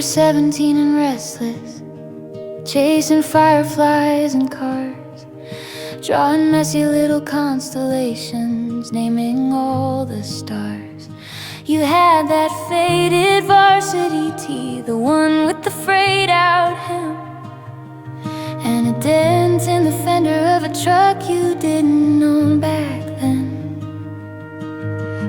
17 and restless, chasing fireflies and cars, drawing messy little constellations, naming all the stars. You had that faded varsity tee, the one with the frayed out hem, and a dent in the fender of a truck you didn't own back then.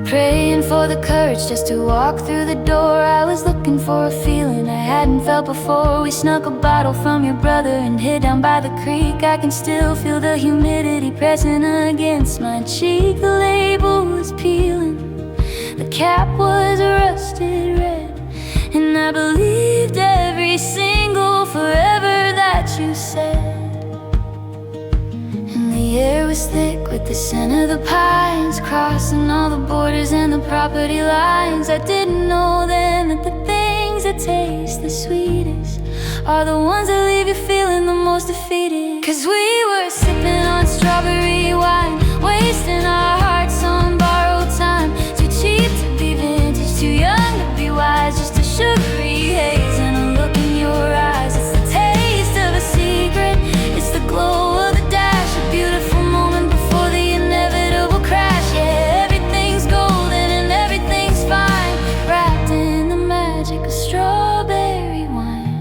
Praying for the courage just to walk through the door. I was looking for a feeling I hadn't felt before. We snuck a bottle from your brother and hid down by the creek. I can still feel the humidity pressing against my cheek. The label was peeling, the cap was rusted red, and I believed every single forever that you said. The air was thick with the scent of the pines, crossing all the borders and the property lines. I didn't know then that the things that taste the sweetest are the ones that leave you feeling the most defeated. 'Cause we were sipping on strawberry wine, wasting our hearts on borrowed time. Too cheap to be vintage, too young to be wise, just a sugary haze and a look in your eyes. It's the taste of a secret, it's the glow of the dash, a beautiful moment before the inevitable crash. Yeah, everything's golden and everything's fine, wrapped in the magic of strawberry wine.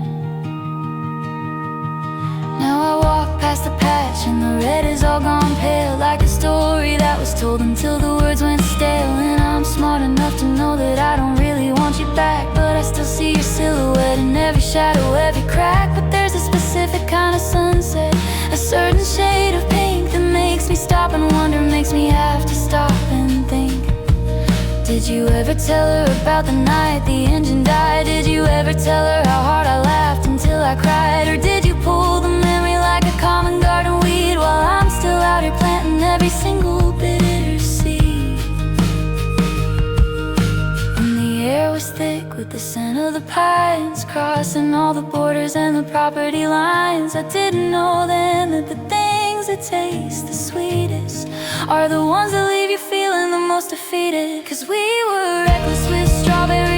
Now I walk past the patch and the red is all gone pale, like a story that was told until the words went stale. And I'm smart enough to know that I don't really want you back, but I still see your silhouette in every shadow, every crack. But there's a specific kind of sunset, a certain shade of pink that makes me stop and wonder, makes me have to stop and think. Did you ever tell her about the night the engine died? Did you ever tell her how hard I laughed until I cried? Or did you pull the memory like a common garden weed while I'm still out here planting every single bitter seed? And the air was thick with the scent of the pines, crossing all the borders and the property lines. I didn't know then that the things that taste the sweetest are the ones that leave you feeling the most defeated. 'Cause we were reckless with strawberry